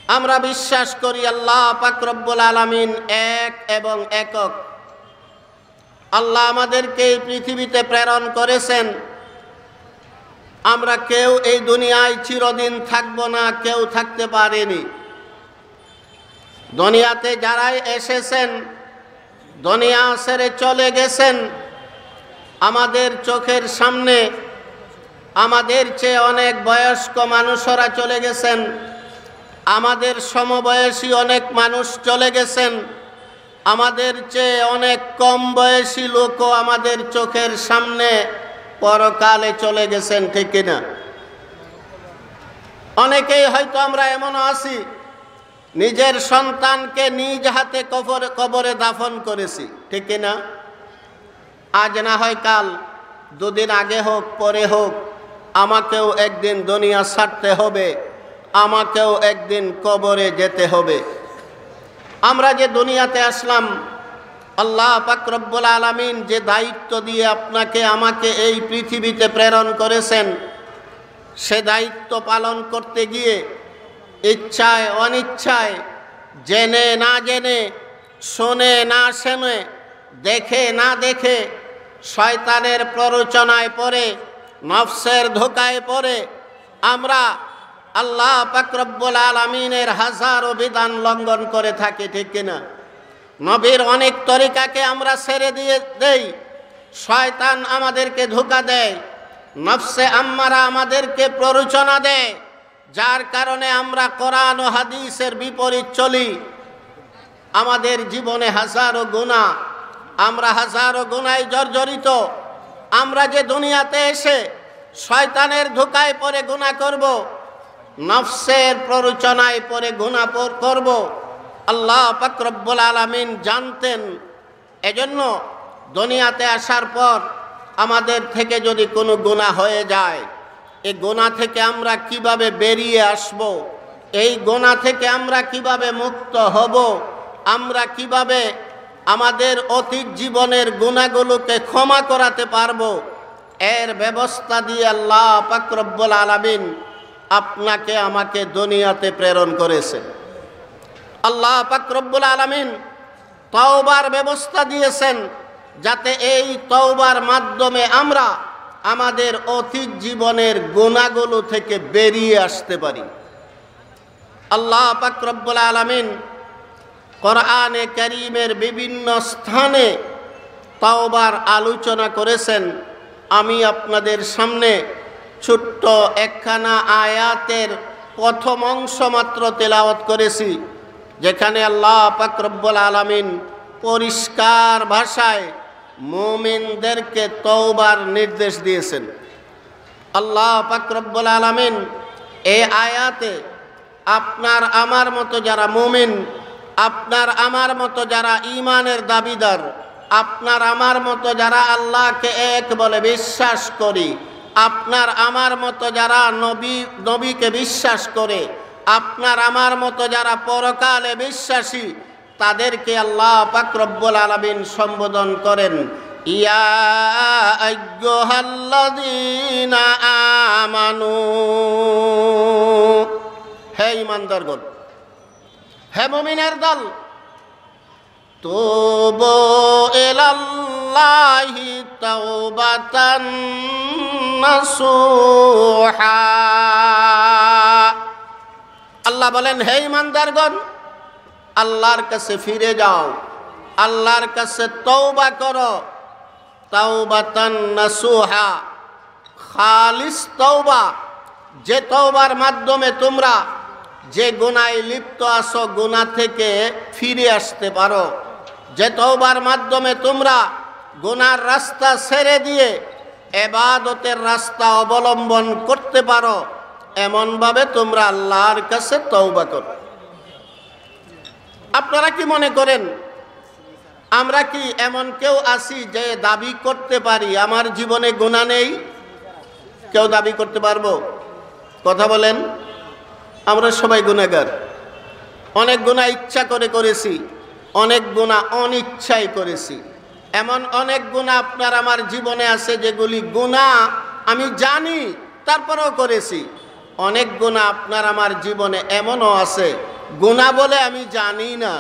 আমরা বিশ্বাস করি আল্লাহ পাক রব্বুল আলামিন এক এবং একক। আল্লাহ আমাদেরকে এই পৃথিবীতে প্রেরণ করেছেন। আমরা কেউ এই দুনিয়ায় চিরদিন থাকব না, কেউ থাকতে পারেনি। দুনিয়াতে যারাই এসেছেন, দুনিয়া ছেড়ে চলে গেছেন। আমাদের চোখের সামনে আমাদের চেয়ে অনেক বয়স্ক মানুষরা চলে গেছেন, আমাদের সমবয়সী অনেক মানুষ চলে গেছেন, আমাদের চেয়ে অনেক কম বয়সী লোকও আমাদের চোখের সামনে পরকালে চলে গেছেন, ঠিক কিনা? অনেকেই হয়তো আমরা এমনও আছি নিজের সন্তানকে নিজ হাতে কবরে দাফন করেছি, ঠিক কিনা? আজ না হয় কাল, দুদিন আগে হোক পরে হোক, আমাকেও একদিন দুনিয়া ছাড়তে হবে, আমাকেও একদিন কবরে যেতে হবে। আমরা যে দুনিয়াতে আসলাম, আল্লাহ পাক রব্বুল আলামিন যে দায়িত্ব দিয়ে আপনাকে আমাকে এই পৃথিবীতে প্রেরণ করেছেন, সে দায়িত্ব পালন করতে গিয়ে ইচ্ছায় অনিচ্ছায়, জেনে না জেনে, শোনে না শুনে, দেখে না দেখে, শয়তানের প্ররোচনায় পড়ে, নফসের ধোকায় পড়ে আমরা আল্লাহ পাক রব্বুল আলামিনের হাজারো বিধান লঙ্ঘন করে থাকি, ঠিক কিনা? নবীর অনেক তরিকাকে আমরা ছেড়ে দিয়ে দেই, শয়তান আমাদেরকে ধোঁকা দেয়, নফসে আম্মারা আমাদেরকে প্ররোচনা দেয়, যার কারণে আমরা কোরআন ও হাদিসের বিপরীত চলি। আমাদের জীবনে হাজারো গুনাহ, আমরা হাজারো গুনায় জর্জরিত। আমরা যে দুনিয়াতে এসে শয়তানের ধোঁকায় পড়ে গুনাহ করব, নফসের প্ররোচনায় পড়ে গুনাহ করব, আল্লাহ পাক রব্বুল আলামিন জানতেন। এজন্য দুনিয়াতে আসার পর আমাদের থেকে যদি কোনো গুনাহ হয়ে যায়, এই গুনাহ থেকে আমরা কিভাবে বেরিয়ে আসব, এই গুনাহ থেকে আমরা কিভাবে মুক্ত হব, আমরা কিভাবে আমাদের অতীত জীবনের গুনাহগুলোকে ক্ষমা করাতে পারবো, এর ব্যবস্থা দিয়ে আল্লাহ পাক রব্বুল আলামিন আপনাকে আমাকে দুনিয়াতে প্রেরণ করেছেন। আল্লাহ পাক রব্বুল আলামিন তওবার ব্যবস্থা দিয়েছেন, যাতে এই তওবার মাধ্যমে আমরা আমাদের অতীত জীবনের গুনাহগুলো থেকে বেরিয়ে আসতে পারি। আল্লাহ পাক রব্বুল আলামিন কোরআনে কারীমের বিভিন্ন স্থানে তওবার আলোচনা করেছেন। আমি আপনাদের সামনে ছোট্ট একখানা আয়াতের প্রথম অংশ মাত্র তেলাওয়াত করেছি, যেখানে আল্লাহ পাক রব্বুল আলামিন পরিষ্কার ভাষায় মুমিনদেরকে তওবার নির্দেশ দিয়েছেন। আল্লাহ পাক রব্বুল আলামিন এই আয়াতে আপনার আমার মতো যারা মুমিন, আপনার আমার মতো যারা ঈমানের দাবিদার, আপনার আমার মতো যারা আল্লাহকে এক বলে বিশ্বাস করি, আপনার আমার মতো যারা নবীকে বিশ্বাস করে, আপনার আমার মতো যারা পরকালে বিশ্বাসী, তাদেরকে আল্লাহ পাক রব্বুল আলামিন সম্বোধন করেন ইয়া আইয়ুহাল্লাযীনা আমানু, হে ঈমানদারগণ, হে মুমিনের দল, তুবু ইলাল্লাহি তাওবাতান নাসুহা। আল্লাহ বলেন, হে ঈমানদারগণ, আল্লাহর কাছে ফিরে যাও, আল্লাহর কাছে তওবা করো, তাওবাতান নাসুহা, খালিস তওবা, যে তওবার মাধ্যমে তোমরা যে গুনাহে লিপ্ত আছো গুনাহ থেকে ফিরে আসতে পারো, যে তওবার মাধ্যমে তোমরা গুনার রাস্তা ছেড়ে দিয়ে ইবাদতের রাস্তা অবলম্বন করতে পারো, এমনভাবে তোমরা আল্লাহর কাছে তওবা করো। আপনারা কি মনে করেন আমরা কি এমন কেউ আছি যে দাবি করতে পারি আমার জীবনে গুনাহ নেই? কেউ দাবি করতে পারবো? কথা বলেন। আমরা সবাই গুনাহগার। অনেক গুনাহ ইচ্ছা করে করেছি, অনেক গুনাহ অনিচ্ছায় করেছি। এমন অনেক গুনাহ আপনার আমার জীবনে আছে যেগুলি গুনাহ আমি জানি তারপরেও করেছি। অনেক গুনাহ আপনার আমার জীবনে এমনও আছে গুনাহ বলে আমি জানি না,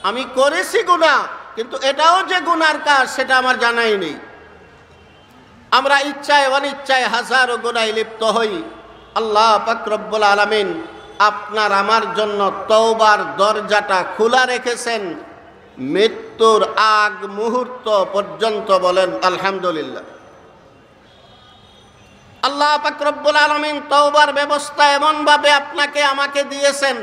আমি করেছি গুনাহ, কিন্তু এটাও যে গুনার কাজ সেটা আমার জানাই নেই। আমরা ইচ্ছায় অনিচ্ছায় হাজারো গুনাহে লিপ্ত হই। আল্লাহ পাক রব্বুল আলামিন আপনার আমার জন্য তওবার দরজাটা খোলা রেখেছেন মৃত্যুর আগ মুহূর্ত পর্যন্ত। বলেন আলহামদুলিল্লাহ। আল্লাহ পাক রব্বুল আলামিন তওবার ব্যবস্থা এমনভাবে আপনাকে আমাকে দিয়েছেন,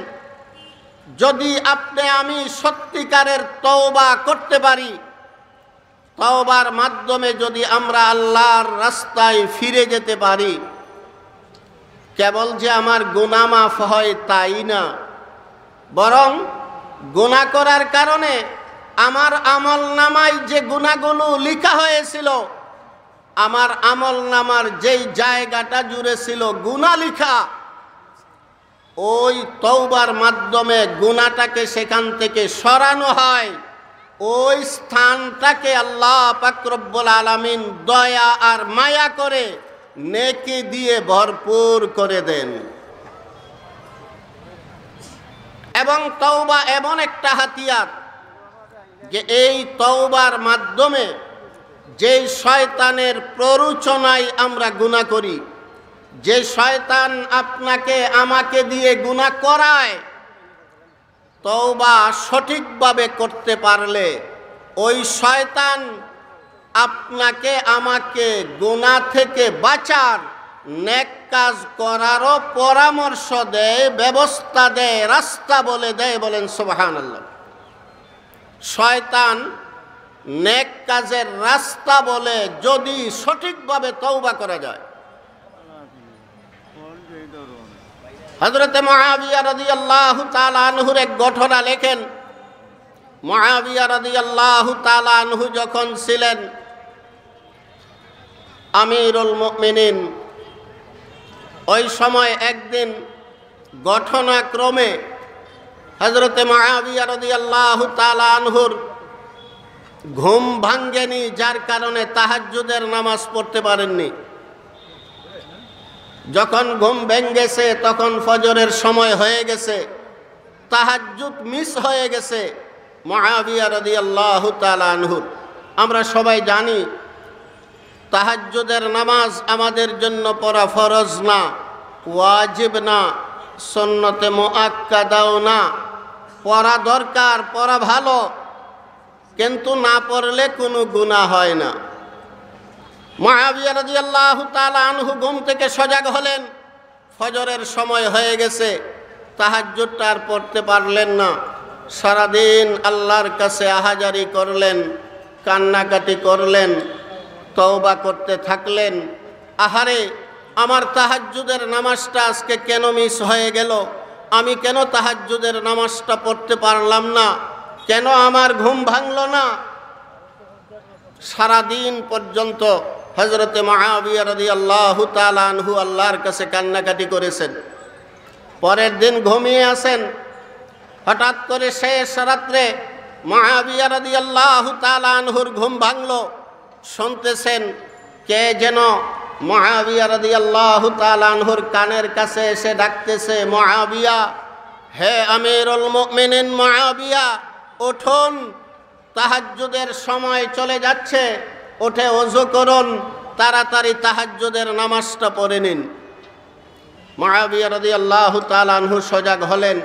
যদি আপনি আমি সত্যিকারের তওবা করতে পারি, তওবার মাধ্যমে যদি আমরা আল্লাহর রাস্তায় ফিরে যেতে পারি, কেবল যে আমার গুনাহ মাফ হয় তাই না, বরং গুনাহ করার কারণে আমার আমলনামায় যে গুনাহগুলো লেখা হয়েছিল, আমার আমলনামার যেই জায়গাটা জুড়ে ছিল গুনাহ লেখা, ওই তওবার মাধ্যমে গুনাহটাকে সেখান থেকে সরানো হয়। ওই স্থানটাকে আল্লাহ পাক রব্বুল আলামিন দয়া আর মায়া করে নেকি দিয়ে ভরপুর করে দেন। এবং তওবা এমন একটা হাতিয়ার যে এই তওবার মাধ্যমে যেই শয়তানের প্ররোচনায় আমরা গুনাহ করি, যে শয়তান আপনাকে আমাকে দিয়ে গুনাহ করায়, তওবা সঠিকভাবে করতে পারলে ওই শয়তান আপনাকে আমাকে গুনাহ থেকে বাঁচার, নেক কাজ করারও পরামর্শ দেয়, ব্যবস্থা দেয়, রাস্তা বলে দেয়। বলেন সুবহানাল্লাহ। শয়তান নেক কাজের রাস্তা বলে যদি সঠিকভাবে তওবা করা যায়। হযরত মুআবিয়া রাদিয়াল্লাহু তাআলা আনহুর এক ঘটনা লেখেন। মুআবিয়া রাদিয়াল্লাহু তাআলা আনহু যখন ছিলেন আমিরুল মুমিনিন, ওই সময় একদিন ঘটনাক্রমে হযরত মুআবিয়া রাদিয়াল্লাহু তাআলা আনহুর ঘুম ভাঙ্গেনি, যার কারণে তাহাজ্জুদের নামাজ পড়তে পারেননি। যখন ঘুম ভেঙেছে তখন ফজরের সময় হয়ে গেছে, তাহাজ্জুদ মিস হয়ে গেছে মুআবিয়া রাদিয়াল্লাহু তাআলা আনহু। আমরা সবাই জানি তাহাজ্জুদের নামাজ আমাদের জন্য পড়া ফরজ না, ওয়াজিব না, সুন্নতে মুআক্কাদাও না। পড়া দরকার, পড়া ভালো, কিন্তু না পড়লে কোনো গুনাহ হয় না। মুআবিয়া রাদিয়াল্লাহু তাআলা আনহু ঘুম থেকে সজাগ হলেন, ফজরের সময় হয়ে গেছে, তাহাজ্জুদটা আর পড়তে পারলেন না। সারাদিন আল্লাহর কাছে আহাজারি করলেন, কান্নাকাটি করলেন, তওবা করতে থাকলেন। আহারে, আমার তাহাজ্জুদের নামাজটা আজকে কেন মিস হয়ে গেল? আমি কেন তাহাজ্জুদের নামাজটা পড়তে পারলাম না? কেন আমার ঘুম ভাঙল না? সারাদিন পর্যন্ত হযরতে মুআবিয়া রাদিয়াল্লাহু তাআলা আনহু আল্লাহর কাছে কান্নাকাটি করেছেন। পরের দিন ঘুমিয়ে আছেন, হঠাৎ করে শেষ রাত্রে মুআবিয়া রাদিয়াল্লাহু তাআলা আনহুর ঘুম ভাঙল। শুনতেছেন কে যেন মুআবিয়া রাদিয়াল্লাহু তাআলা আনহুর কানের কাছে এসে ডাকতেছে, মুআবিয়া, হে আমিরুল মুমিনিন মুআবিয়া, উঠুন, তাহাজ্জুদের সময় চলে যাচ্ছে, উঠে ওযু করুন, তাড়াতাড়ি তাহাজ্জুদের নামাজটা পড়ে নিন। মুআবিয়া রাদিয়াল্লাহু তাআলা আনহু সজাগ হলেন।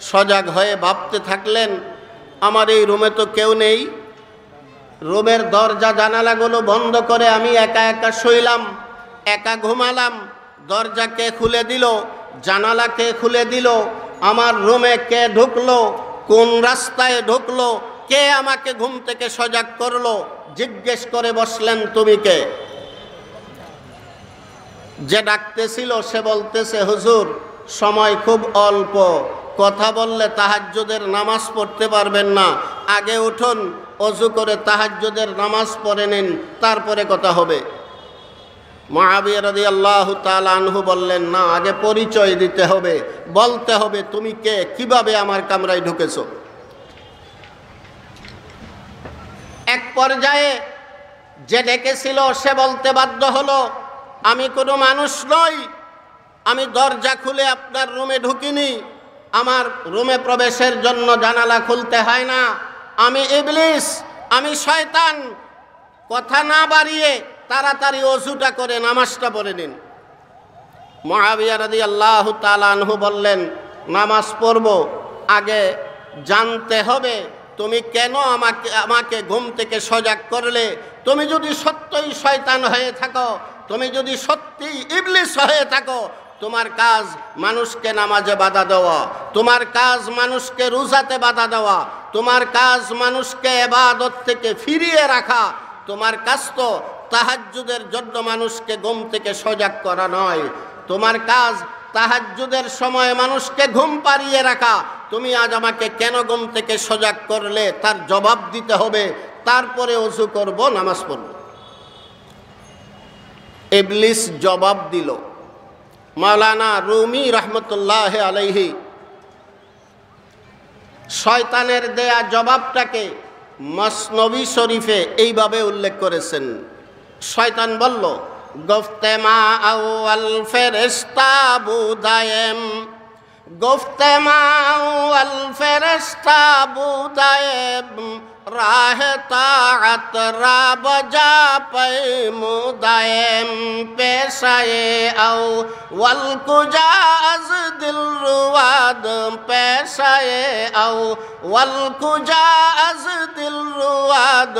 সজাগ হয়ে ভাবতে থাকলেন, আমার এই রুমে তো কেউ নেই, রুমের দরজা জানালাগুলো বন্ধ করে আমি একা একা শুইলাম, একা ঘুমালাম। দরজা কে খুলে দিল? জানালা কে খুলে দিল? আমার রুমে কে ঢুকলো? কোন রাস্তায় ঢুকলো? কে আমাকে ঘুম থেকে সজাগ করলো? জিজ্ঞেস করে বসলেন, তুমি কে? যে ডাকতেছিল সে বলতেছে, হুজুর, সময় খুব অল্প, কথা বললে তাহাজ্জুদের নামাজ পড়তে পারবেন না, আগে উঠুন, ওযু করে তাহাজ্জুদের নামাজ পড়ে নিন, তারপরে কথা হবে। মুআবিয়া রাদিয়াল্লাহু তাআলা আনহু বললেন, না, আগে পরিচয় দিতে হবে, বলতে হবে তুমি কে, কিভাবে আমার কামরায় ঢুকেছো। এক পর্যায়ে যে ডেকেছিল সে বলতে বাধ্য হলো, আমি কোনো মানুষ নই, আমি দরজা খুলে আপনার রুমে ঢুকিনি, আমার রুমে প্রবেশের জন্য জানালা খুলতে হয় না। আমি ইবলিস, আমি শয়তান। কথা না বাড়িয়ে তাড়াতাড়ি ওযুটা করে নামাজটা পড়ে নিন। মুআবিয়া রাদিয়াল্লাহু তাআলা আনহু বললেন, নামাজ পড়ব, আগে জানতে হবে তুমি কেন আমাকে ঘুম থেকে সজাগ করলে। তুমি যদি সত্যই শয়তান হয়ে থাকো, তুমি যদি সত্যিই ইবলিস হয়ে থাকো, তোমার কাজ মানুষকে নামাজে বাধা দেওয়া, তোমার কাজ মানুষকে রোজাতে বাধা দেওয়া, তোমার কাজ মানুষকে ইবাদত থেকে ফিরিয়ে রাখা, তোমার কাজ তো তাহাজ্জুদের জন্য মানুষকে ঘুম থেকে সজাগ করা নয়। তোমার কাজ তাহাজ্জুদের সময় মানুষকে ঘুম পাড়িয়ে রাখা। তুমি আজ আমাকে কেন ঘুম থেকে সজাগ করলে তার জবাব দিতে হবে, তারপরে ওযু করব, নামাজ পড়ব। ইবলিস জবাব দিল। মাওলানা রুমি রহমতুল্লাহ আলাইহি শয়তানের দেয়া জবাবটাকে মসনবী শরীফে এইভাবে উল্লেখ করেছেন। শয়তান বলল, গফতে মা আউয়াল ফেরেশতা বুদায়েম, গফতে মা আউয়াল ফেরেশতা বুদায়েম, রাহ তাআত রাব যা পে মুদায়েম, পেশায়ে আউয়াল কুজা আজ দিল রুয়াদ, পেশায়ে আউয়াল কুজা আজ দিল রুয়াদ,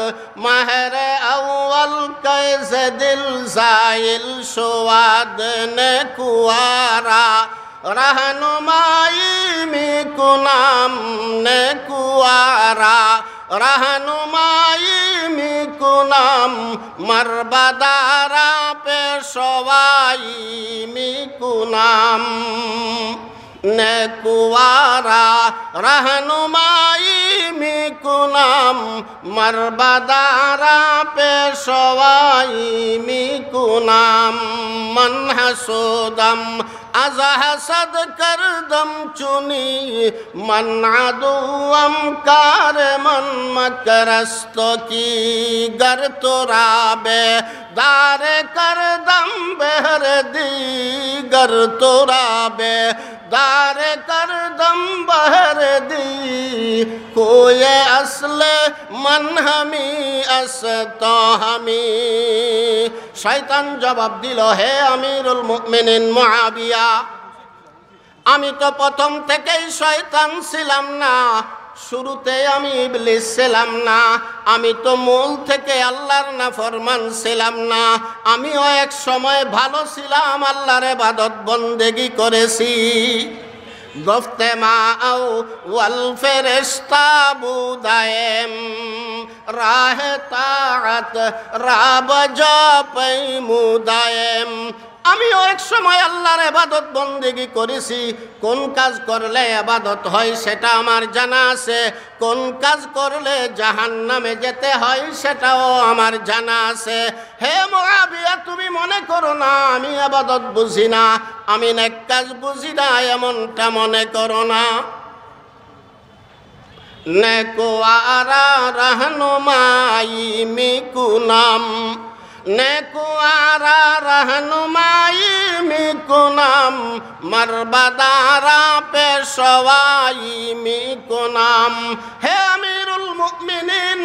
মাহরে আউয়াল कैस दिल जाइल सुवाद ने कुआरा, रहनुमाई में कुनाम ने कुआरा, रहनुमाई में कुनाम, मरबदारा पेशवाई में कुनाम ने कुआरा, रहनुमाई में कुनाम, मरबदारा पेशवाई में कुनाम, मन हसूदम अज हसद करदम चुनी, मन अदुअम कार मन मकरस्त की, गर तुराबे दार करदम बहर दी, गर तुराबे दार करदम बहर दी, कोई असल मन हमी असतो हमी। শয়তান জবাব দিল, হে আমিরুল মুমিনিন মুআবিয়া, আমি তো প্রথম থেকেই শয়তান ছিলাম না, শুরুতে আমি ইবলিস ছিলাম না, আমি তো মূল থেকে আল্লাহর নাফরমান ছিলাম না। আমিও এক সময় ভালো ছিলাম, আল্লাহর ইবাদত বন্দেগী করেছি। গফতে মা আও ওয়াল ফেরেশতা বুদায়েম, রাহ তাআত রাব যা পে মুদায়েম, আমিও এক সময় আল্লাহর ইবাদত বন্দেগী করেছি। কোন কাজ করলে ইবাদত হয় সেটা আমার জানা আছে, কোন কাজ করলে জাহান্নামে যেতে হয় সেটাও আমার জানা আছে। হে মুআবিয়া, তুমি মনে করো না আমি ইবাদত বুঝি না, আমি নেক কাজ বুঝি না, এমনটা মনে করো না। নেকওয়ারা रहनुमाई में कुनाम, नेकुआरा रहनुमाई में कुनाम, मरबदारा पेशवाई में कुनाम। হে আমিরুল মুমিনিন,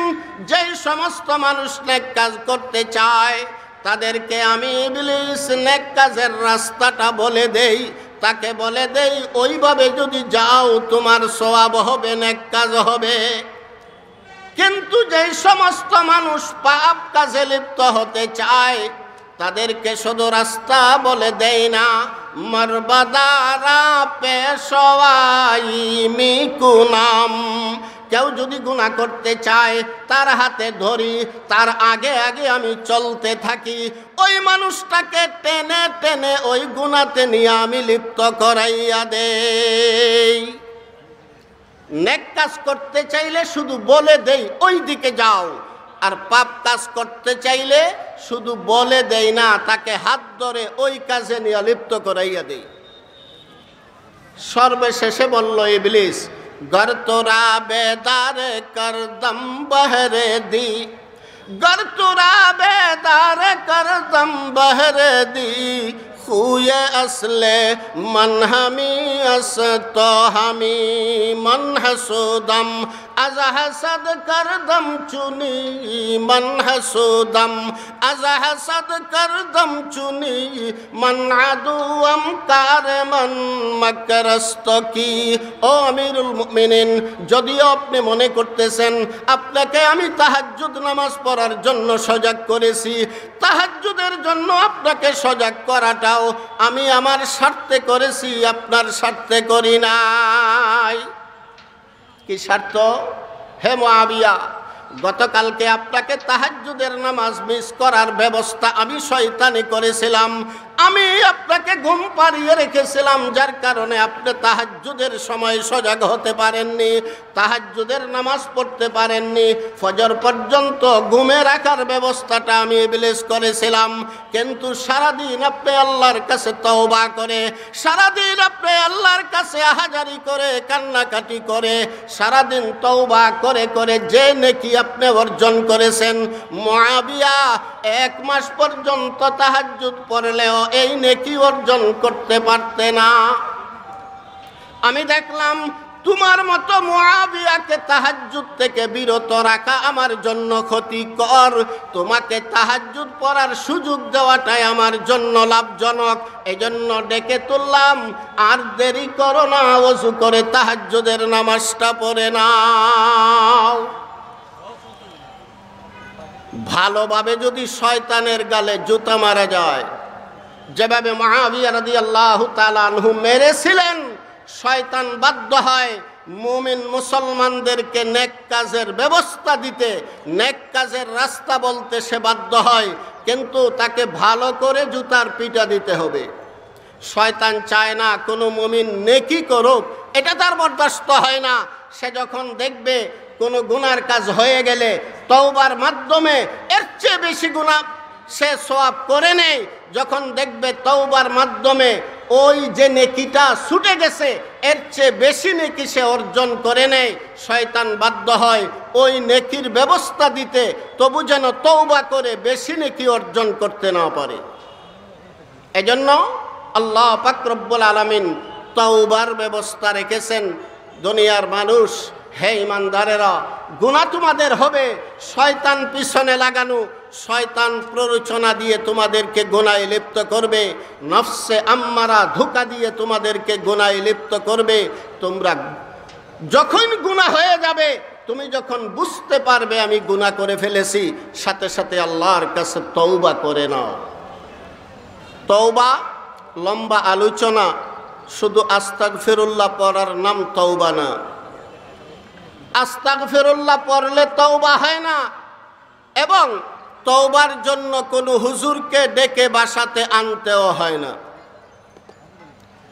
যেই সমস্ত মানুষ নেক কাজ করতে চায় তাদেরকে আমি ইবলিস নেক কাজের রাস্তাটা বলে দেই, তাকে বলে দেই ওইভাবে যদি যাও তোমার সওয়াব হবে, নেক কাজ হবে। কিন্তু যে সমস্ত মানুষ পাপ কাজে লিপ্ত হতে চায় তাদেরকে শুধু রাস্তা বলে দেয় না, মরবদারা পেশওয়াই মিকুনাম। কেউ যদি গুনাহ করতে চায় তার হাতে ধরি, তার আগে আগে আমি চলতে থাকি, ওই মানুষটাকে টেনে টেনে ওই গুনাহতে নিয়ে আমি লিপ্ত করাইয়া দেই। নেক কাজ করতে চাইলে শুধু বলে দেই ওই দিকে যাও, আর পাপ কাজ করতে চাইলে শুধু বলে দেই না, তাকে হাত ধরে ওই কাজে নিয়ে লিপ্ত করাইয়া দেই। সর্বশেষে বলল ইবলিস, गर तोरा बेदार कर दम बहरे दी, गर तोरा बेदार कर दम बहरे दी, ফুয়ে আসলে মানহামি আস্ত হামি মান হাসুদম আজ হাসাদ করদম চুনি মান হাসুদম আজ হাসাদ করদম চুনি মান আদুয়াম কারমান মাকরাস্ত কি। ও আমিরুল মুমিনিন, যদিও আপনি মনে করতেছেন আপনাকে আমি তাহাজ্জুদ নামাজ পড়ার জন্য সজাগ করেছি, তাহাজ্জুদের জন্য আপনাকে সজাগ করাটাও আমি আমার স্বার্থে করেছি, আপনার স্বার্থে করি নাই। কি স্বার্থ? হে মুআবিয়া, গতকালকে আপনাকে তাহাজ্জুদের নামাজ মিস করার ব্যবস্থা আমি শয়তানি করেছিলাম। আমি আপনাকে ঘুম পাড়িয়ে রেখেছিলাম, যার কারণে আপনি তাহাজ্জুদের সময় সজাগ হতে পারেননি, তাহাজ্জুদের নামাজ পড়তে পারেননি। ফজর পর্যন্ত ঘুমে রাখার ব্যবস্থাটা আমি ইবলিস করেছিলাম। কিন্তু সারাদিন আপনি আল্লাহর কাছে তওবা করে, সারাদিন আপনি আল্লাহর কাছে আহাজারি করে, কান্নাকাটি করে, সারাদিন তওবা করে করে যে নেকি আপনি অর্জন করেছেন, মুআবিয়া 1 মাস পর্যন্ত তাহাজ্জুদ পড়লেও এই নেকি অর্জন করতে পারতে না। আমি দেখলাম তোমার মতো মুআবিয়াকে তাহাজ্জুদ থেকে বিরত রাখা আমার জন্য ক্ষতিকর, তোমাকে তাহাজ্জুদ পড়ার সুযোগ দেওয়াটাই আমার জন্য লাভজনক। এজন্য ডেকে তুললাম, আর দেরি করো না, ওযু করে তাহাজ্জুদের নামাজটা পড়ে নাও। ভালোভাবে যদি শয়তানের গালে জুতা মারা যায়, যেভাবে মুআবিয়া রাদিয়াল্লাহু তাআলা আনহু মেরেছিলেন, শয়তান বাধ্য হয় মুমিন মুসলমানদেরকে নেক কাজের ব্যবস্থা দিতে, নেক কাজের রাস্তা বলতে সে বাধ্য হয়, কিন্তু তাকে ভালো করে জুতার পিটা দিতে হবে। শয়তান চায় না কোনো মুমিন নেকি করুক, এটা তার বরদাস্ত হয় না। সে যখন দেখবে কোনো গুনার কাজ হয়ে গেলে তওবার মাধ্যমে এর চেয়ে বেশি গুনাহ সে সওয়াব করে নেয়, যখন দেখবে তওবার মাধ্যমে ওই যে নেকিটা ছুটে গেছে এর চেয়ে বেশি নেকি সে অর্জন করে নেয়, শয়তান বাধ্য হয় ওই নেকির ব্যবস্থা দিতে, তবু যেন তওবা করে বেশি নেকি অর্জন করতে না পারে। এজন্য আল্লাহ পাক রব্বুল আলামিন তওবার ব্যবস্থা রেখেছেন। দুনিয়ার মানুষ, হে ইমানদারেরা, গুনাহ তোমাদের হবে, শয়তান পিছনে লাগানো, শয়তান প্ররোচনা দিয়ে তোমাদেরকে গুনাহে লিপ্ত করবে, নফসে আম্মারা ধোঁকা দিয়ে তোমাদেরকে গুনাহে লিপ্ত করবে। তোমরা যখন গুনাহ হয়ে যাবে, তুমি যখন বুঝতে পারবে আমি গুনাহ করে ফেলেছি, সাথে সাথে আল্লাহর কাছে তওবা করে নাও। তওবা লম্বা আলোচনা, শুধু আস্তাগফিরুল্লাহ পড়ার নাম তওবা না। আস্তাগফিরুল্লাহ পড়লে তওবা হয় না, এবং তওবার জন্য কোনো হুজুরকে ডেকে বাসাতে আনতেও হয় না।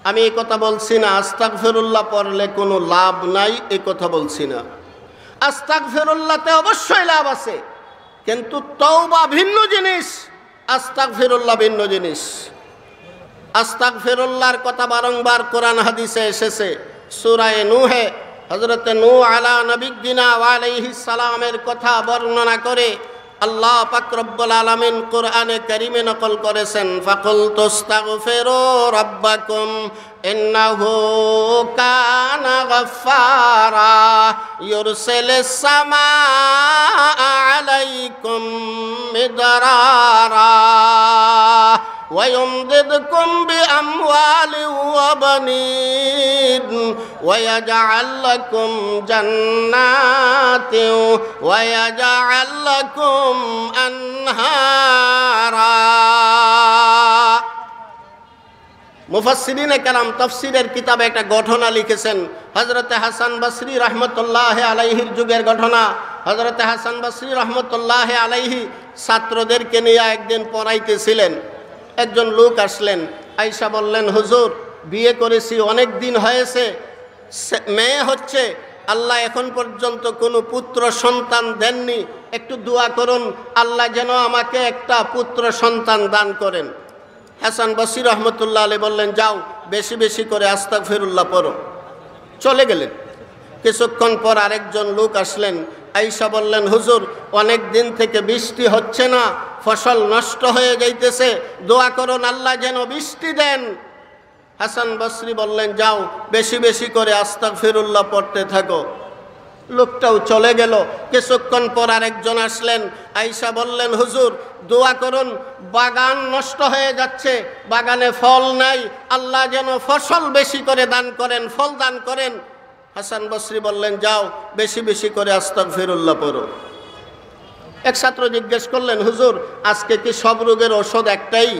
আমি এই কথা বলছি না আস্তাগফিরুল্লাহ পড়লে কোনো লাভ নাই, এই কথা বলছি না। আস্তাগফিরুল্লাহতে অবশ্যই লাভ আছে, কিন্তু তওবা ভিন্ন জিনিস, আস্তাগফিরুল্লাহ ভিন্ন জিনিস। আস্তাগফিরুল্লাহর কথা বারংবার কোরআন হাদিসে এসেছে। সূরা নূহে হযরত নূহ আলা নবিয়্যিনা ওয়া আলাইহিস সালামের কথা বর্ণনা করে আল্লাহ পাক রব্বুল আলামিন কোরআনে কারীমে নকল করেছেন, ফাকুলতু আস্তাগফিরু রাব্বাকুম ইন্নাহু কানা গাফফারা ইউরসিলিস সামাআ আলাইকুম মিদরারা ويمددكم بأموال وبنين ويجعل لكم جنات ويجعل لكم أنهارا। মুফাসসিরিনে কেরাম তাফসীরের কিতাবে একটা ঘটনা লিখেছেন, হযরতে হাসান বসরি রাহমাতুল্লাহি আলাইহির যুগের ঘটনা। হযরতে হাসান বসরি রাহমাতুল্লাহি আলাইহি ছাত্রদেরকে নিয়ে একদিন পড়াইতেছিলেন। একজন লোক আসলেন, আয়েশা বললেন, হুজুর বিয়ে করেছি, অনেক দিন হয়েছে, মেয়ে হচ্ছে, আল্লাহ এখন পর্যন্ত কোনো পুত্র সন্তান দেননি, একটু দোয়া করুন আল্লাহ যেন আমাকে একটা পুত্র সন্তান দান করেন। হাসান বসরি রহমতুল্লাহ আলাইহি বললেন, যাও বেশি বেশি করে আস্তাগফিরুল্লাহ পড়ো। চলে গেলেন। কিছুক্ষণ পর আরেকজন লোক আসলেন, আয়েশা বললেন, হুজুর অনেক দিন থেকে বৃষ্টি হচ্ছে না, ফসল নষ্ট হয়ে যাইতেছে, দোয়া করুন আল্লাহ যেন বৃষ্টি দেন। হাসান বসরি বললেন, যাও বেশি বেশি করে আস্তাগফিরুল্লাহ পড়তে থাকো। লোকটাও চলে গেল। কিছুক্ষণ পর আরেকজন আসলেন। আয়েশা বললেন, হুজুর দোয়া করুন, বাগান নষ্ট হয়ে যাচ্ছে, বাগানে ফল নাই, আল্লাহ যেন ফসল বেশি করে দান করেন, ফল দান করেন। হাসান বসরি বললেন, যাও বেশি বেশি করে আস্তাগফিরুল্লাহ পড়ো। এক ছাত্র জিজ্ঞেস করলেন, হুজুর আজকে কি সব রোগের ওষুধ একটাই?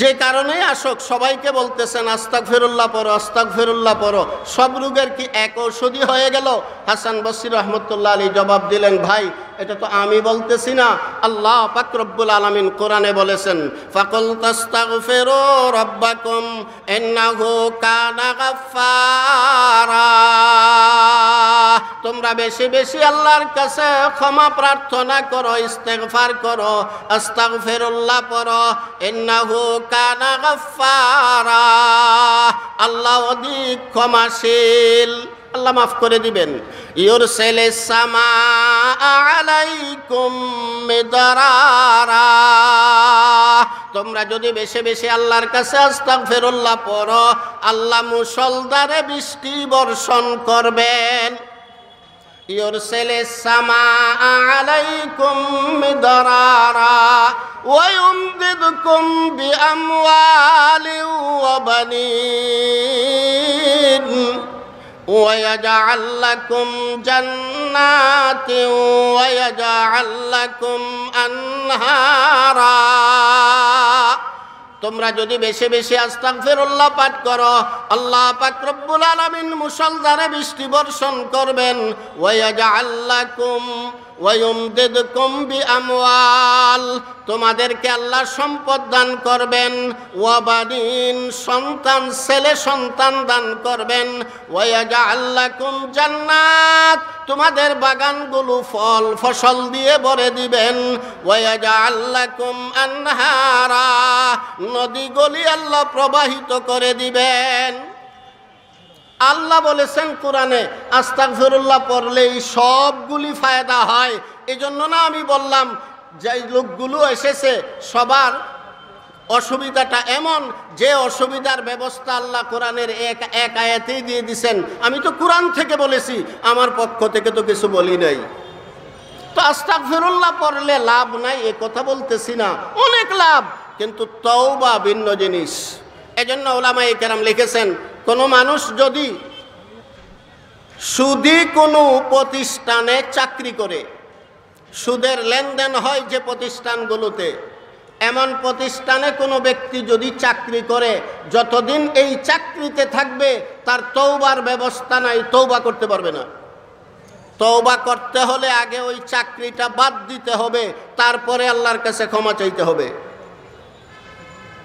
যে কারণেই আসুক সবাইকে বলতেছেন আস্তাগফিরুল্লাহ পড়ো, আস্তাগফিরুল্লাহ পড়ো, সব রোগের কি এক ঔষধি হয়ে গেল? হাসান বসরি রহমতুল্লাহ আলী জবাব দিলেন, ভাই এটা তো আমি বলতেছি না, আল্লাহ পাক রব্বুল আলামিন কোরআনে বলেছেন, ফাকুল তাস্তাগফিরু রাব্বাকুম ইন্নাহু কানা গাফফারা। তোমরা বেশি বেশি আল্লাহর কাছে ক্ষমা প্রার্থনা করো, ইস্তেগফার করো, আস্তাগফিরুল্লাহ পড়ো। ইন্নাহু কানা গাফফারা, আল্লাহ অধিক ক্ষমাশীল, আল্লাহ মাফ করে দিবেন। ইউরসিলিস সামাআ আলাইকুম মিদরারা, তোমরা যদি বেশি বেশি আল্লাহর কাছে আস্তাগফিরুল্লাহ পড়ো, আল্লাহ মুষলধারে বৃষ্টি বর্ষণ করবেন। ইউরসিলিস সামাআ আলাইকুম মিদরারা ওয়া ইউমদিদকুম বিআমওয়ালিন ওয়া বানিন ওয়া ইয়াজআল লাকুম জান্নাতিন ওয়া ইয়াজআল লাকুম আনহারা। তোমরা যদি বেশি বেশি আস্তাগফিরুল্লাহ পাঠ করো, আল্লাহ পাক রব্বুল আলামিন মুষলধারে বৃষ্টি বর্ষণ করবেন। ওয়া ইয়াজআল লাকুম ওয়া ইউমদিদকুম বিআমওয়াল, তোমাদেরকে আল্লাহ সম্পদ দান করবেন। ওয়া বানিন, সন্তান ছেলে সন্তান দান করবেন। ওয়া ইয়াজআল লাকুম জান্নাত, তোমাদের বাগানগুলো ফল ফসল দিয়ে ভরে দিবেন। ওয়া ইয়াজআল লাকুম আনহারা, নদীগুলি আল্লাহ প্রবাহিত করে দিবেন। আল্লাহ বলেছেন কোরআনে আস্তাগফিরুল্লাহ পড়লেই সবগুলি ফায়দা হয়। এই জন্য না আমি বললাম যে লোকগুলো এসেছে সবার অসুবিধাটা এমন যে অসুবিধার ব্যবস্থা আল্লাহ কোরআনের এক আয়াতেই দিয়ে দিছেন। আমি তো কোরআন থেকে বলেছি, আমার পক্ষ থেকে তো কিছু বলি নাই। তো আস্তাগফিরুল্লাহ পড়লে লাভ নাই এ কথা বলতেছি না, অনেক লাভ, কিন্তু তওবা ভিন্ন জিনিস। এজন্য উলামায়ে কেরাম লিখেছেন, কোনো মানুষ যদি সুদী কোনো প্রতিষ্ঠানে চাকরি করে, সুদের লেনদেন হয় যে প্রতিষ্ঠানগুলোতে, এমন প্রতিষ্ঠানে কোনো ব্যক্তি যদি চাকরি করে, যতদিন এই চাকরিতে থাকবে তার তওবার ব্যবস্থা নাই, তওবা করতে পারবে না। তওবা করতে হলে আগে ওই চাকরিটা বাদ দিতে হবে, তারপরে আল্লাহর কাছে ক্ষমা চাইতে হবে।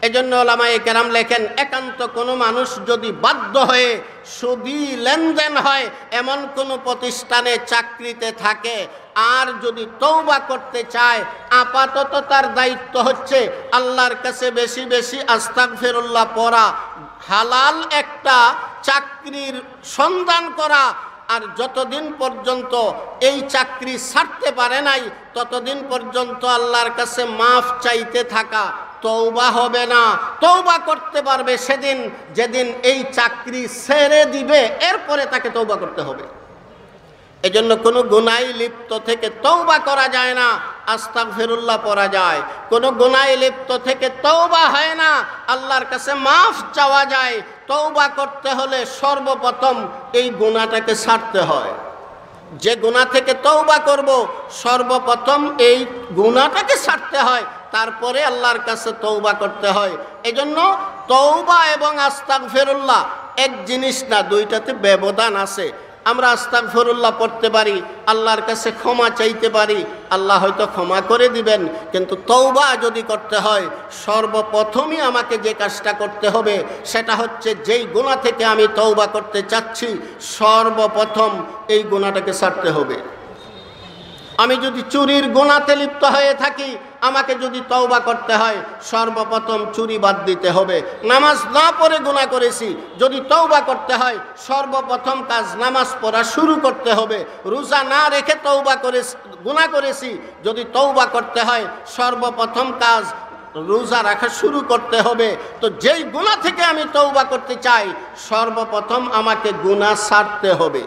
এজন্য উলামায়ে কেরাম লেখেন, একান্ত কোনো মানুষ যদি বাধ্য হয়ে সুদী লেনদেন হয় এমন কোনো প্রতিষ্ঠানে চাকরিতে থাকে, আর যদি তওবা করতে চায়, আপাতত তার দায়িত্ব হচ্ছে আল্লাহর কাছে বেশি বেশি আস্তাগফিরুল্লাহ পড়া, হালাল একটা চাকরির সন্ধান করা, আর যতদিন পর্যন্ত এই চাকরি ছাড়তে পারে নাই ততদিন পর্যন্ত আল্লাহর কাছে মাফ চাইতে থাকা। তওবা হবে না, তওবা করতে পারবে সেদিন যেদিন এই চাকরি ছেড়ে দিবে, এরপরে তাকে তওবা করতে হবে। এজন্য কোনো গুনাহে লিপ্ত থেকে তওবা করা যায় না, আস্তাগফিরুল্লাহ পড়া যায়। কোনো গুনাহে লিপ্ত থেকে তওবা হয় না, আল্লাহর কাছে মাফ চাওয়া যায়। তওবা করতে হলে সর্বপ্রথম এই গুনাহটাকে ছাড়তে হয়। যে গুনাহ থেকে তওবা করব, সর্বপ্রথম এই গুনাহটাকে ছাড়তে হয়, তারপরে আল্লাহর কাছে তওবা করতে হয়। এজন্য তওবা এবং আস্তাগফিরুল্লাহ এক জিনিস না, দুইটাতে ব্যবধান আছে। আমরা আস্তাগফিরুল্লাহ পড়তে পারি, আল্লাহর কাছে ক্ষমা চাইতে পারি, আল্লাহ হয়তো ক্ষমা করে দিবেন, কিন্তু তওবা যদি করতে হয় সর্বপ্রথমই আমাকে যে কাজটা করতে হবে সেটা হচ্ছে যেই গুনাহ থেকে আমি তওবা করতে চাচ্ছি সর্বপ্রথম এই গুনাহটাকে ছাড়তে হবে। আমি যদি চুরির গুনাহতে লিপ্ত হয়ে থাকি, আমাকে যদি তওবা করতে হয় সর্বপ্রথম চুরি বাদ দিতে হবে। নামাজ না পড়ে গুনাহ করেছি, যদি তওবা করতে হয় সর্বপ্রথম কাজ নামাজ পড়া শুরু করতে হবে। রোজা না রেখে তওবা করেছি, গুনাহ করেছি, যদি তওবা করতে হয় সর্বপ্রথম কাজ রোজা রাখা শুরু করতে হবে। তো যেই গুনাহ থেকে আমি তওবা করতে চাই সর্বপ্রথম আমাকে গুনাহ ছাড়তে হবে।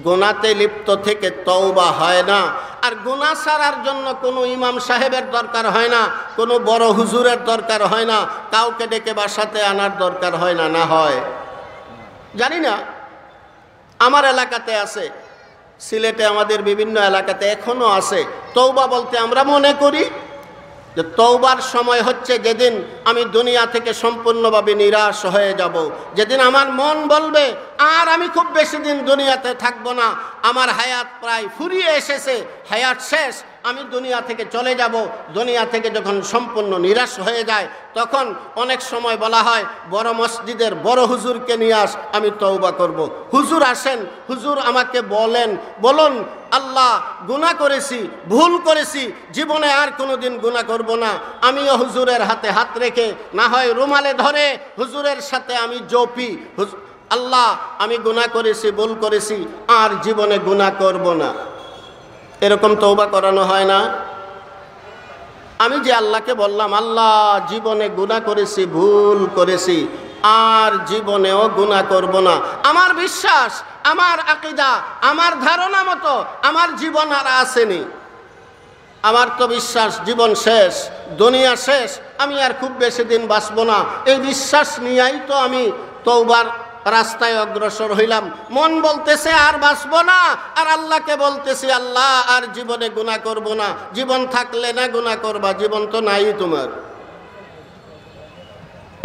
গুনাহতে লিপ্ত থেকে তওবা হয় না। আর গুনাহ ছাড়ার জন্য কোনো ইমাম সাহেবের দরকার হয় না, কোনো বড় হুজুরের দরকার হয় না, কাউকে ডেকে বাসাতে আনার দরকার হয় না। না হয় জানি না, আমার এলাকাতে আছে, সিলেটে আমাদের বিভিন্ন এলাকাতে এখনো আছে। তওবা বলতে আমরা মনে করি যে তওবার সময় হচ্ছে যেদিন আমি দুনিয়া থেকে সম্পূর্ণভাবে নিরাশ হয়ে যাব, যেদিন আমার মন বলবে আর আমি খুব বেশি দিন দুনিয়াতে থাকবো না, আমার হায়াত প্রায় ফুরিয়ে এসেছে, হায়াত শেষ, আমি দুনিয়া থেকে চলে যাব। দুনিয়া থেকে যখন সম্পূর্ণ নিরাশ হয়ে যায় তখন অনেক সময় বলা হয় বড় মসজিদের বড় হুজুরকে নিয়ে আস, আমি তওবা করব। হুজুর আসেন, হুজুর আমাকে বলুন আল্লাহ গুনাহ করেছি, ভুল করেছি, জীবনে আর কোনোদিন গুনাহ করব না। আমিও হুজুরের হাতে হাত রেখে না হয় রুমালে ধরে হুজুরের সাথে আমি জপি, আল্লাহ আমি গুনাহ করেছি, ভুল করেছি, আর জীবনে গুনাহ করব না। এরকম তওবা করানো হয় না? আমি যে আল্লাহকে বললাম আল্লাহ জীবনে গুনাহ করেছি, ভুল করেছি, আর জীবনেও গুনাহ করব না, আমার বিশ্বাস, আমার আকীদা, আমার ধারণা মতো আমার জীবন আর আসেনি। আমার তো বিশ্বাস জীবন শেষ, দুনিয়া শেষ, আমি আর খুব বেশি দিন বাঁচব না। এই বিশ্বাস নিয়েই তো আমি তওবার রাস্তায় অগ্রসর হইলাম। মন বলতেছে আর বাঁচবো না, আর আল্লাহকে বলতেছি আল্লাহ আর জীবনে গুনাহ করব না। জীবন থাকলে না গুনাহ করবা, জীবন তো নাই তোমার।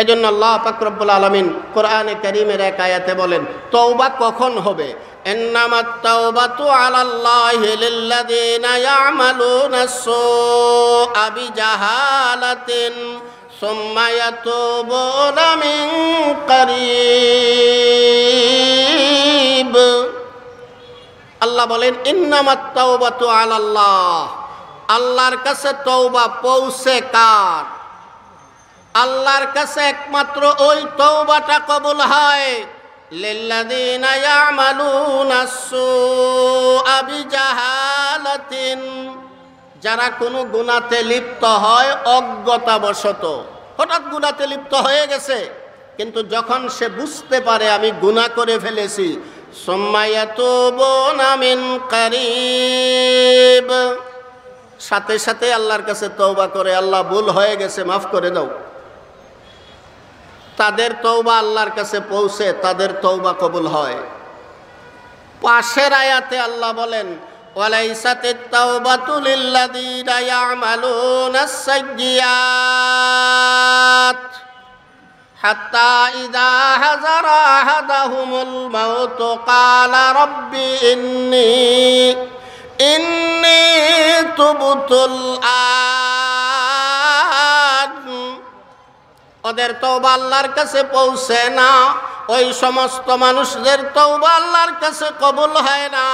এজন্য আল্লাহ পাক রব্বুল আলামিন কোরআনে কারীমের এক আয়াতে বলেন তওবা কখন হবে? ইন্নামাত তাওবাতু আলাল্লাহি লিল্লাযিনা ইয়ামালুনাস সুআ বিজাহালাতিন সুম্মা ইয়াতুবুনা মিন কারীব। আল্লাহ বলেন ইন্নামাত তাওবাতু আলাল্লাহ, আল্লাহর কাছে তওবা পৌঁছে কার? আল্লাহর কাছে একমাত্র ওই তওবাটা কবুল হয় লিল্লাযিনা ইয়ামালুনাস সুআ বিজাহালাতিন, যারা কোনো গুনাহতে লিপ্ত হয় অজ্ঞতাবশত। হঠাৎ গুনাহতে লিপ্ত হয়ে গেছে, কিন্তু যখন সে বুঝতে পারে আমি গুনাহ করে ফেলেছি, সুম্মা ইয়াতুবুনা মিন কারীব, সাথে সাথে আল্লাহর কাছে তওবা করে আল্লাহ ভুল হয়ে গেছে মাফ করে দাও, তাদের তওবা আল্লাহর কাছে পৌঁছে তাদের তওবা কবুল হয়। পাশের আয়াতে আল্লাহ বলেন ওয়ালাইসাতিত তাওবাতু লিল্লাযিনা ইয়ামালুনাস সাইয়্যাত হাত্তা ইযা হাযারা আহাদাহুমুল মাউত ক্বালা রাব্বি ইন্নী তুবতুল আন। ওদের তওবা আল্লাহর কাছে পৌঁছে না, ওই সমস্ত মানুষদের তওবা আল্লাহর কাছে কবুল হয় না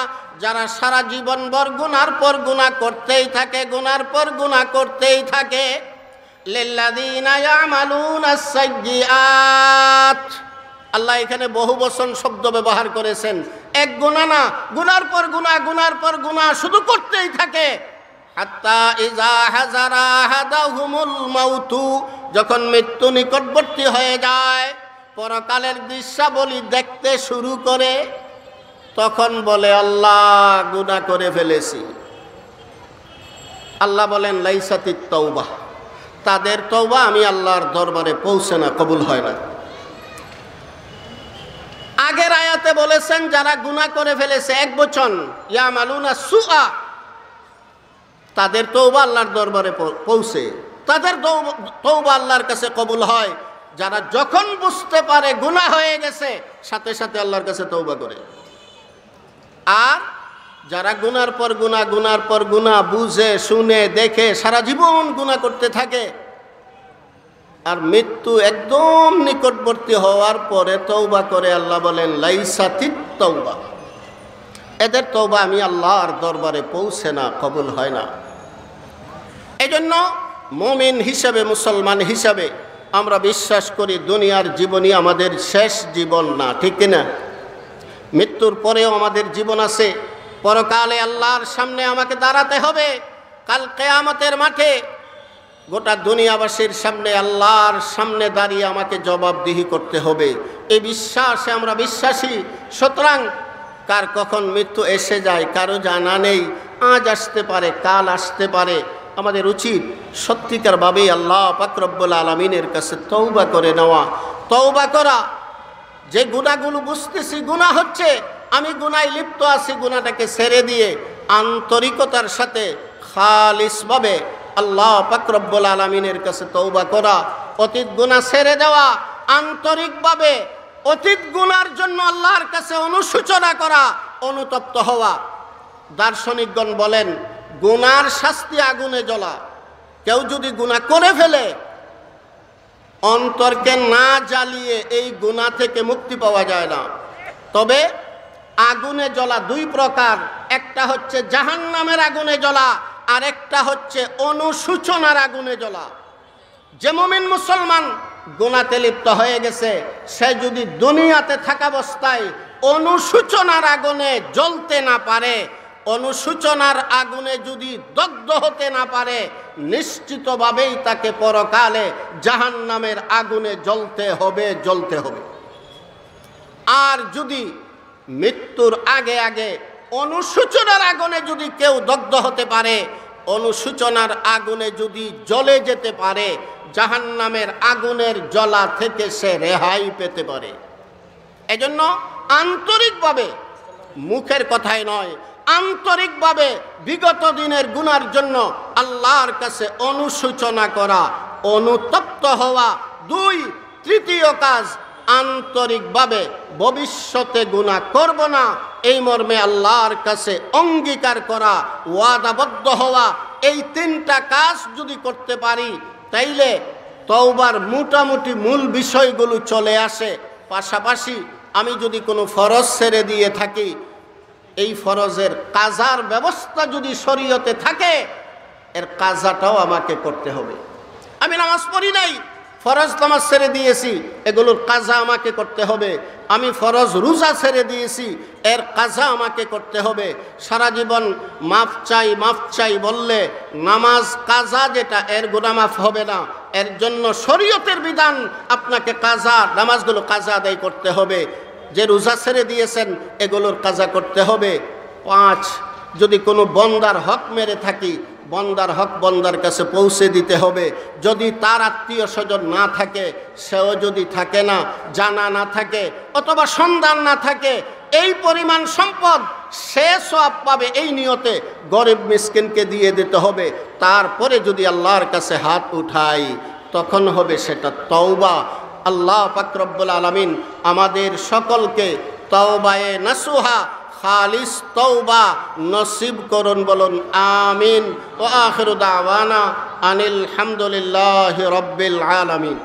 যারা সারা জীবনভর গুনার পর গুনাহ করতেই থাকে, গুনার পর গুনাহ করতেই থাকে। লিল্লাযিনা ইয়ামালুনাস সাইয়্যাত, আল্লাহ এখানে বহু বচন শব্দ ব্যবহার করেছেন, এক গুনাহ না, গুনার পর গুনাহ, গুনার পর গুনাহ শুধু করতেই থাকে। হাত্তা ইযা হাযারা আহাদাহুমুল মাউতু, যখন মৃত্যু নিকটবর্তী হয়ে যায়, পরকালের দৃশ্যাবলী দেখতে শুরু করে, তখন বলে আল্লাহ গুনাহ করে ফেলেছি। আল্লাহ বলেন লাইসাতিত তাওবা, তাদের তওবা আমি আল্লাহর দরবারে পৌঁছে না, কবুল হয় না। আগের আয়াতে বলেছেন যারা গুনাহ করে ফেলেছে, এক বচন ইয়ামালুনা সুআ, তাদের তওবা আল্লাহর দরবারে পৌঁছে, তাদের তওবা আল্লাহর কাছে কবুল হয়। যারা যখন বুঝতে পারে গুনাহ হয়ে গেছে সাথে সাথে আল্লাহর কাছে তওবা করে। আর যারা গুনার পর গুনাহ, গুনার পর গুনাহ বুঝে শুনে দেখে সারা জীবন গুনাহ করতে থাকে, আর মৃত্যু একদম নিকটবর্তী হওয়ার পরে তওবা করে, আল্লাহ বলেন লাইসাতিত তাওবা, এদের তওবা আমি আল্লাহর দরবারে পৌঁছে না, কবুল হয় না। এজন্য মুমিন হিসাবে, মুসলমান হিসাবে আমরা বিশ্বাস করি দুনিয়ার জীবনই আমাদের শেষ জীবন না, ঠিক কিনা? মৃত্যুর পরেও আমাদের জীবন আছে। পরকালে আল্লাহর সামনে আমাকে দাঁড়াতে হবে। কাল কিয়ামতের মাঠে গোটা দুনিয়াবাসীর সামনে, আল্লাহর সামনে দাঁড়িয়ে আমাকে জবাবদিহি করতে হবে। এই বিশ্বাসে আমরা বিশ্বাসী। সুতরাং কার কখন মৃত্যু এসে যায় কারো জানা নেই। আজ আসতে পারে, কাল আসতে পারে। আমাদের উচিত সত্যিকারভাবেই আল্লাহ পাক রব্বুল আলামিনের কাছে তওবা করে নেওয়া। তওবা করা, যে গুনাহগুলো বুঝতেছি গুনাহ হচ্ছে, আমি গুনায় লিপ্ত আছি, গুনাহটাকে ছেড়ে দিয়ে আন্তরিকতার সাথে খালিসভাবে আল্লাহ পাক রব্বুল আলামিনের কাছে তওবা করা, অতীত গুনাহ ছেড়ে দেওয়া, আন্তরিকভাবে অতীত গুনার জন্য আল্লাহর কাছে অনুশোচনা করা, অনুতপ্ত হওয়া। দার্শনিকগণ বলেন গুনার শাস্তি আগুনে জ্বলা। কেউ যদি গুনাহ করে ফেলে, অন্তরকে না জ্বালিয়ে এই গুনাহ থেকে মুক্তি পাওয়া যায় না। তবে আগুনে জ্বলা দুই প্রকার, একটা হচ্ছে জাহান্নামের আগুনে জ্বলা, আর একটা হচ্ছে অনুশোচনার আগুনে জ্বলা। যে মুমিন মুসলমান গুনাহতে লিপ্ত হয়ে গেছে, সে যদি দুনিয়াতে থাকা অবস্থায় অনুশোচনার আগুনে জ্বলতে না পারে, অনুশোচনার আগুনে যদি দগ্ধ হতে না পারে, নিশ্চিতভাবেই তাকে পরকালে জাহান্নামের আগুনে জ্বলতে হবে, জ্বলতে হবে। আর যদি মৃত্যুর আগে আগে অনুশোচনার আগুনে যদি কেউ দগ্ধ হতে পারে, অনুশোচনার আগুনে যদি জ্বলে যেতে পারে, জাহান্নামের আগুনের জ্বলা থেকে সে রেহাই পেতে পারে। এজন্য আন্তরিকভাবে, মুখের কথাই নয়, আন্তরিকভাবে বিগত দিনের গুনার জন্য আল্লাহর কাছে অনুশোচনা করা, অনুতপ্ত হওয়া। দুই, তৃতীয় কাজ, আন্তরিকভাবে ভবিষ্যতে গুনাহ করব না, এই মর্মে আল্লাহর কাছে অঙ্গীকার করা, ওয়াদাবদ্ধ হওয়া। এই তিনটা কাজ যদি করতে পারি, তাইলে তওবার মোটামুটি মূল বিষয়গুলো চলে আসে। পাশাপাশি আমি যদি কোনো ফরজ ছেড়ে দিয়ে থাকি, এই ফরজের কাজার ব্যবস্থা যদি শরীয়তে থাকে, এর কাজাটাও আমাকে করতে হবে। আমি নামাজ পড়ি নাই, ফরজ নামাজ ছেড়ে দিয়েছি, এগুলোর কাজা আমাকে করতে হবে। আমি ফরজ রোজা ছেড়ে দিয়েছি, এর কাজা আমাকে করতে হবে। সারা জীবন মাফ চাই মাফ চাই বললে নামাজ কাজা যেটা, এর গুনাহ মাফ হবে না। এর জন্য শরীয়তের বিধান, আপনাকে কাজা, নামাজগুলো কাজা আদায় করতে হবে। যে রোজা ছেড়ে দিয়েছেন, এগুলোর কাজা করতে হবে। 5, যদি কোনো বন্দার হক মেরে থাকি, বন্দার হক বন্দার কাছে পৌঁছে দিতে হবে। যদি তার আত্মীয় স্বজন না থাকে, সেও যদি থাকে না, জানা না থাকে, অথবা সন্ধান না থাকে, এই পরিমাণ সম্পদ সে সওয়াব পাবে, এই নিয়তে গরিব মিসকিনকে দিয়ে দিতে হবে। তারপরে যদি আল্লাহর কাছে হাত উঠাই, তখন হবে সেটা তওবা। আল্লাহ পাক রব্বুল আলামিন আমাদের সকলকে তওবায়ে নাসুহা, খালিস তওবা নসিব করুন, বলুন আমিন। ওয়া আখিরু দাওয়ানা আনিল হামদুলিল্লাহি রাব্বিল আলামিন।